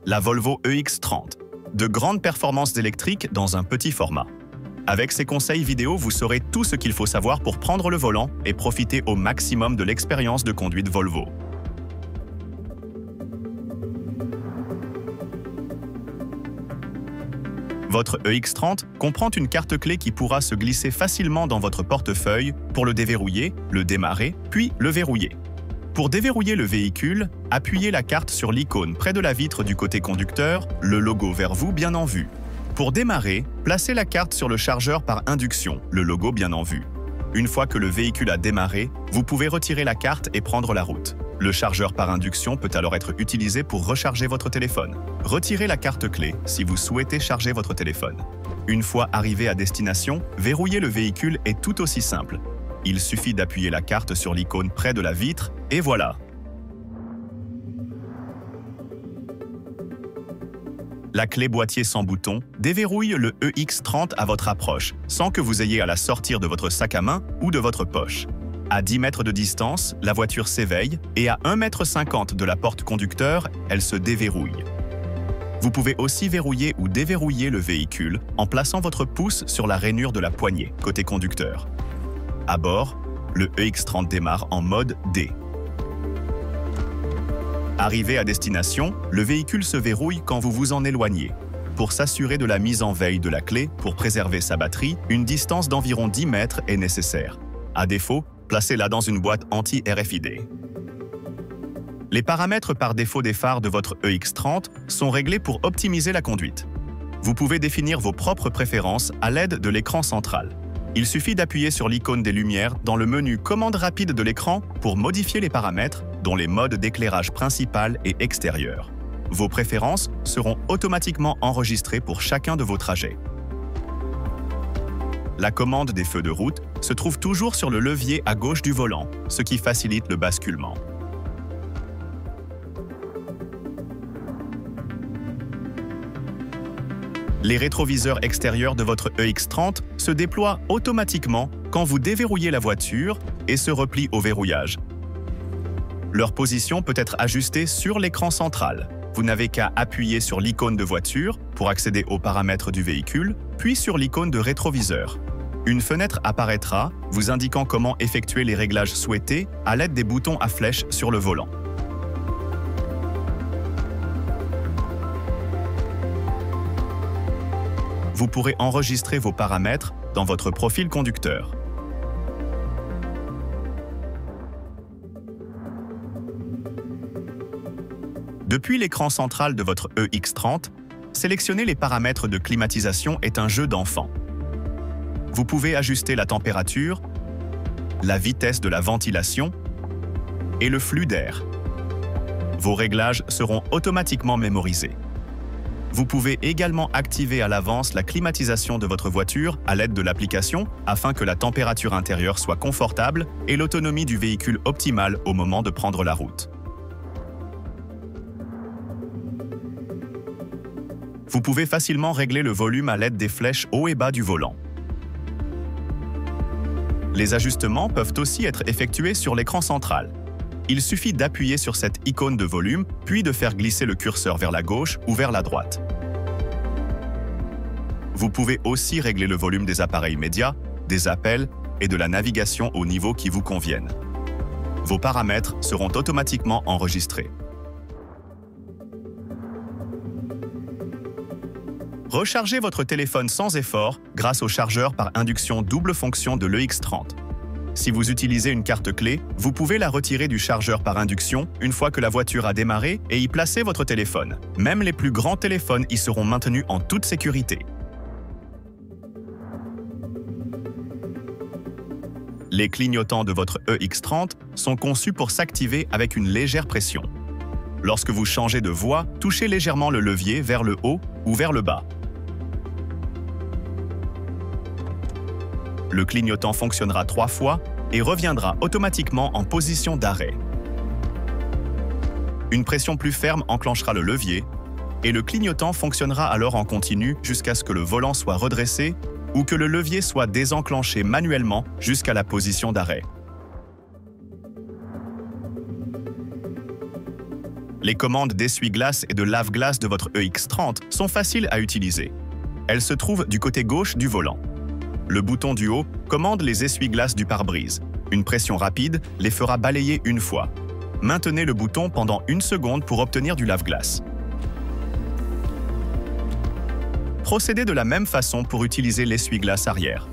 la Volvo EX30. De grandes performances électriques dans un petit format. Avec ces conseils vidéo, vous saurez tout ce qu'il faut savoir pour prendre le volant et profiter au maximum de l'expérience de conduite Volvo. Votre EX30 comprend une carte clé qui pourra se glisser facilement dans votre portefeuille pour le déverrouiller, le démarrer, puis le verrouiller. Pour déverrouiller le véhicule, appuyez la carte sur l'icône près de la vitre du côté conducteur, le logo vers vous bien en vue. Pour démarrer, placez la carte sur le chargeur par induction, le logo bien en vue. Une fois que le véhicule a démarré, vous pouvez retirer la carte et prendre la route. Le chargeur par induction peut alors être utilisé pour recharger votre téléphone. Retirez la carte clé si vous souhaitez charger votre téléphone. Une fois arrivé à destination, verrouiller le véhicule est tout aussi simple. Il suffit d'appuyer la carte sur l'icône près de la vitre et voilà. La clé boîtier sans bouton déverrouille le EX30 à votre approche, sans que vous ayez à la sortir de votre sac à main ou de votre poche. À 10 mètres de distance, la voiture s'éveille et à 1,50 m de la porte conducteur, elle se déverrouille. Vous pouvez aussi verrouiller ou déverrouiller le véhicule en plaçant votre pouce sur la rainure de la poignée, côté conducteur. À bord, le EX30 démarre en mode D. Arrivé à destination, le véhicule se verrouille quand vous vous en éloignez. Pour s'assurer de la mise en veille de la clé pour préserver sa batterie, une distance d'environ 10 mètres est nécessaire. À défaut, placez-la dans une boîte anti-RFID. Les paramètres par défaut des phares de votre EX30 sont réglés pour optimiser la conduite. Vous pouvez définir vos propres préférences à l'aide de l'écran central. Il suffit d'appuyer sur l'icône des lumières dans le menu commande rapide de l'écran pour modifier les paramètres, dont les modes d'éclairage principal et extérieur. Vos préférences seront automatiquement enregistrées pour chacun de vos trajets. La commande des feux de route se trouve toujours sur le levier à gauche du volant, ce qui facilite le basculement. Les rétroviseurs extérieurs de votre EX30 se déploient automatiquement quand vous déverrouillez la voiture et se replient au verrouillage. Leur position peut être ajustée sur l'écran central. Vous n'avez qu'à appuyer sur l'icône de voiture pour accéder aux paramètres du véhicule, puis sur l'icône de rétroviseur. Une fenêtre apparaîtra, vous indiquant comment effectuer les réglages souhaités à l'aide des boutons à flèche sur le volant. Vous pourrez enregistrer vos paramètres dans votre profil conducteur. Depuis l'écran central de votre EX30, sélectionner les paramètres de climatisation est un jeu d'enfant. Vous pouvez ajuster la température, la vitesse de la ventilation et le flux d'air. Vos réglages seront automatiquement mémorisés. Vous pouvez également activer à l'avance la climatisation de votre voiture à l'aide de l'application afin que la température intérieure soit confortable et l'autonomie du véhicule optimale au moment de prendre la route. Vous pouvez facilement régler le volume à l'aide des flèches haut et bas du volant. Les ajustements peuvent aussi être effectués sur l'écran central. Il suffit d'appuyer sur cette icône de volume, puis de faire glisser le curseur vers la gauche ou vers la droite. Vous pouvez aussi régler le volume des appareils médias, des appels et de la navigation au niveau qui vous convienne. Vos paramètres seront automatiquement enregistrés. Rechargez votre téléphone sans effort grâce au chargeur par induction double fonction de l'EX30. Si vous utilisez une carte clé, vous pouvez la retirer du chargeur par induction une fois que la voiture a démarré et y placer votre téléphone. Même les plus grands téléphones y seront maintenus en toute sécurité. Les clignotants de votre EX30 sont conçus pour s'activer avec une légère pression. Lorsque vous changez de voie, touchez légèrement le levier vers le haut ou vers le bas. Le clignotant fonctionnera 3 fois et reviendra automatiquement en position d'arrêt. Une pression plus ferme enclenchera le levier et le clignotant fonctionnera alors en continu jusqu'à ce que le volant soit redressé ou que le levier soit désenclenché manuellement jusqu'à la position d'arrêt. Les commandes d'essuie-glace et de lave-glace de votre EX30 sont faciles à utiliser. Elles se trouvent du côté gauche du volant. Le bouton du haut commande les essuie-glaces du pare-brise. Une pression rapide les fera balayer une fois. Maintenez le bouton pendant 1 seconde pour obtenir du lave-glace. Procédez de la même façon pour utiliser l'essuie-glace arrière.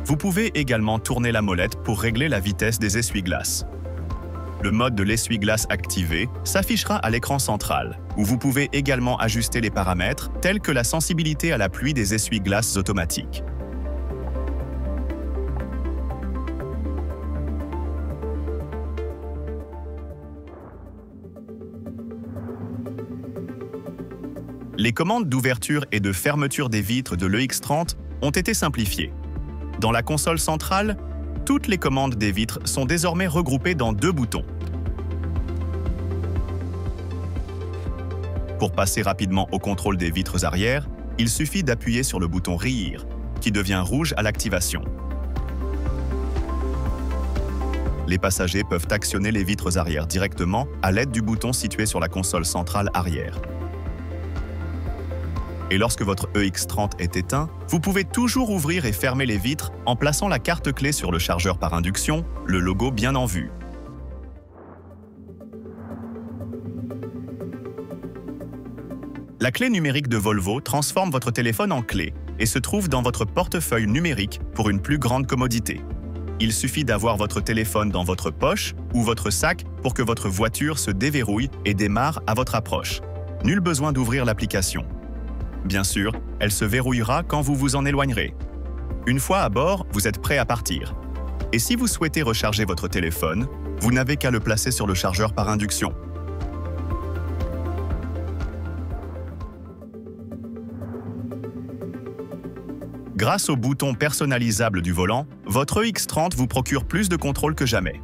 Vous pouvez également tourner la molette pour régler la vitesse des essuie-glaces. Le mode de l'essuie-glace activé s'affichera à l'écran central, où vous pouvez également ajuster les paramètres tels que la sensibilité à la pluie des essuie-glaces automatiques. Les commandes d'ouverture et de fermeture des vitres de l'EX30 ont été simplifiées. Dans la console centrale, toutes les commandes des vitres sont désormais regroupées dans 2 boutons. Pour passer rapidement au contrôle des vitres arrière, il suffit d'appuyer sur le bouton Rire, qui devient rouge à l'activation. Les passagers peuvent actionner les vitres arrière directement à l'aide du bouton situé sur la console centrale arrière. Et lorsque votre EX30 est éteint, vous pouvez toujours ouvrir et fermer les vitres en plaçant la carte clé sur le chargeur par induction, le logo bien en vue. La clé numérique de Volvo transforme votre téléphone en clé et se trouve dans votre portefeuille numérique pour une plus grande commodité. Il suffit d'avoir votre téléphone dans votre poche ou votre sac pour que votre voiture se déverrouille et démarre à votre approche. Nul besoin d'ouvrir l'application. Bien sûr, elle se verrouillera quand vous vous en éloignerez. Une fois à bord, vous êtes prêt à partir. Et si vous souhaitez recharger votre téléphone, vous n'avez qu'à le placer sur le chargeur par induction. Grâce au bouton personnalisable du volant, votre EX30 vous procure plus de contrôle que jamais.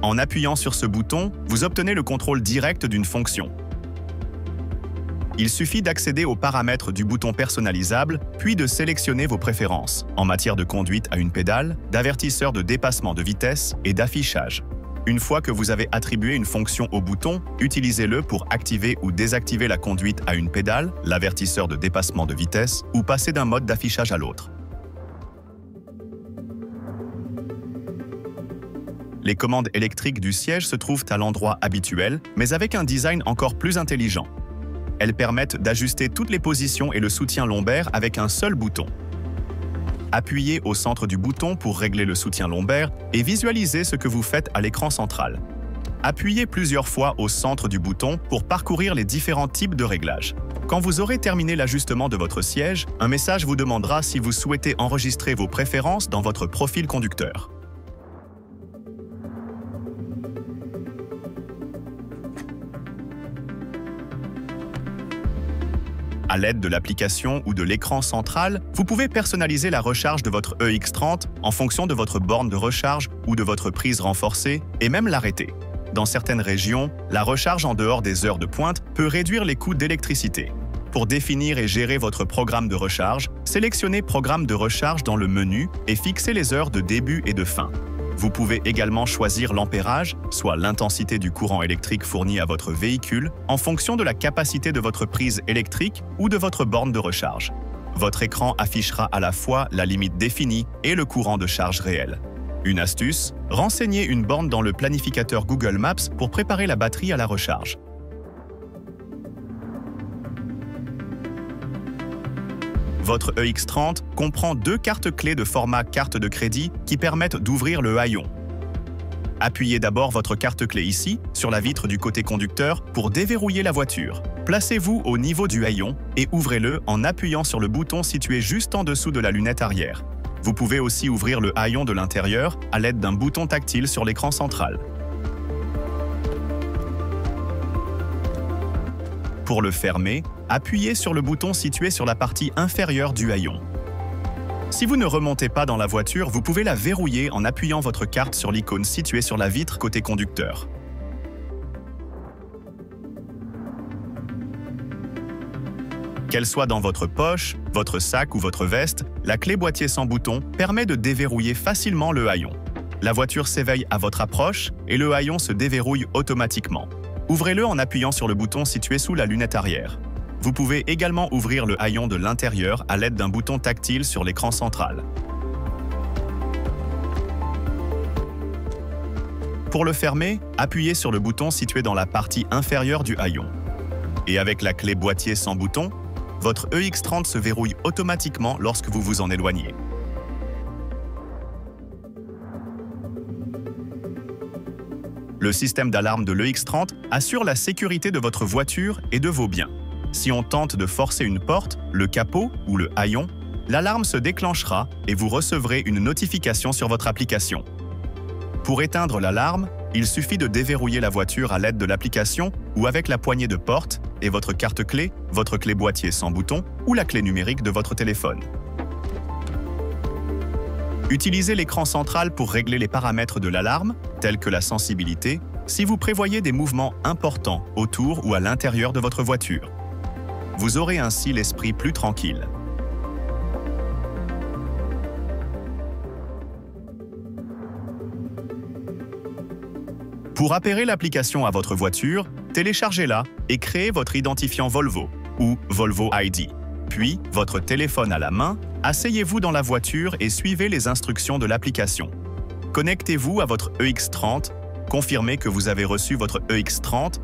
En appuyant sur ce bouton, vous obtenez le contrôle direct d'une fonction. Il suffit d'accéder aux paramètres du bouton personnalisable, puis de sélectionner vos préférences en matière de conduite à une pédale, d'avertisseur de dépassement de vitesse et d'affichage. Une fois que vous avez attribué une fonction au bouton, utilisez-le pour activer ou désactiver la conduite à une pédale, l'avertisseur de dépassement de vitesse ou passer d'un mode d'affichage à l'autre. Les commandes électriques du siège se trouvent à l'endroit habituel, mais avec un design encore plus intelligent. Elles permettent d'ajuster toutes les positions et le soutien lombaire avec un seul bouton. Appuyez au centre du bouton pour régler le soutien lombaire et visualisez ce que vous faites à l'écran central. Appuyez plusieurs fois au centre du bouton pour parcourir les différents types de réglages. Quand vous aurez terminé l'ajustement de votre siège, un message vous demandera si vous souhaitez enregistrer vos préférences dans votre profil conducteur. À l'aide de l'application ou de l'écran central, vous pouvez personnaliser la recharge de votre EX30 en fonction de votre borne de recharge ou de votre prise renforcée et même l'arrêter. Dans certaines régions, la recharge en dehors des heures de pointe peut réduire les coûts d'électricité. Pour définir et gérer votre programme de recharge, sélectionnez Programme de recharge dans le menu et fixez les heures de début et de fin. Vous pouvez également choisir l'ampérage, soit l'intensité du courant électrique fourni à votre véhicule, en fonction de la capacité de votre prise électrique ou de votre borne de recharge. Votre écran affichera à la fois la limite définie et le courant de charge réel. Une astuce, renseignez une borne dans le planificateur Google Maps pour préparer la batterie à la recharge. Votre EX30 comprend 2 cartes clés de format carte de crédit qui permettent d'ouvrir le haillon. Appuyez d'abord votre carte clé ici, sur la vitre du côté conducteur, pour déverrouiller la voiture. Placez-vous au niveau du haillon et ouvrez-le en appuyant sur le bouton situé juste en dessous de la lunette arrière. Vous pouvez aussi ouvrir le haillon de l'intérieur à l'aide d'un bouton tactile sur l'écran central. Pour le fermer, appuyez sur le bouton situé sur la partie inférieure du haillon. Si vous ne remontez pas dans la voiture, vous pouvez la verrouiller en appuyant votre carte sur l'icône située sur la vitre côté conducteur. Qu'elle soit dans votre poche, votre sac ou votre veste, la clé boîtier sans bouton permet de déverrouiller facilement le haillon. la voiture s'éveille à votre approche et le haillon se déverrouille automatiquement. Ouvrez-le en appuyant sur le bouton situé sous la lunette arrière. Vous pouvez également ouvrir le haillon de l'intérieur à l'aide d'un bouton tactile sur l'écran central. Pour le fermer, appuyez sur le bouton situé dans la partie inférieure du haillon. Et avec la clé boîtier sans bouton, votre EX30 se verrouille automatiquement lorsque vous vous en éloignez. Le système d'alarme de l'EX30 assure la sécurité de votre voiture et de vos biens. Si on tente de forcer une porte, le capot ou le haillon, l'alarme se déclenchera et vous recevrez une notification sur votre application. Pour éteindre l'alarme, il suffit de déverrouiller la voiture à l'aide de l'application ou avec la poignée de porte et votre carte clé, votre clé boîtier sans bouton ou la clé numérique de votre téléphone. Utilisez l'écran central pour régler les paramètres de l'alarme, tels que la sensibilité, si vous prévoyez des mouvements importants autour ou à l'intérieur de votre voiture. Vous aurez ainsi l'esprit plus tranquille. Pour appairer l'application à votre voiture, téléchargez-la et créez votre identifiant Volvo ou Volvo ID. Puis, votre téléphone à la main, asseyez-vous dans la voiture et suivez les instructions de l'application. Connectez-vous à votre EX30, confirmez que vous avez reçu votre EX30,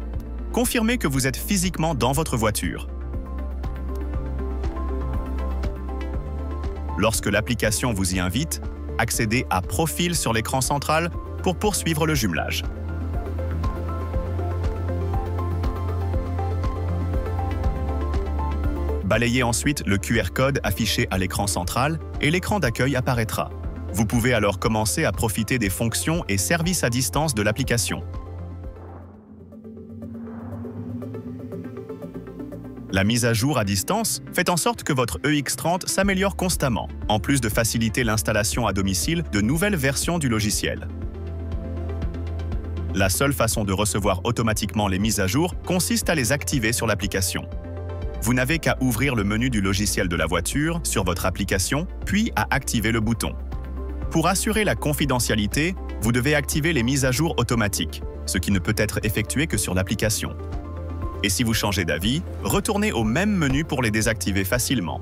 confirmez que vous êtes physiquement dans votre voiture. Lorsque l'application vous y invite, accédez à Profil sur l'écran central pour poursuivre le jumelage. Balayez ensuite le QR code affiché à l'écran central et l'écran d'accueil apparaîtra. Vous pouvez alors commencer à profiter des fonctions et services à distance de l'application. La mise à jour à distance fait en sorte que votre EX30 s'améliore constamment, en plus de faciliter l'installation à domicile de nouvelles versions du logiciel. La seule façon de recevoir automatiquement les mises à jour consiste à les activer sur l'application. Vous n'avez qu'à ouvrir le menu du logiciel de la voiture sur votre application, puis à activer le bouton. Pour assurer la confidentialité, vous devez activer les mises à jour automatiques, ce qui ne peut être effectué que sur l'application. Et si vous changez d'avis, retournez au même menu pour les désactiver facilement.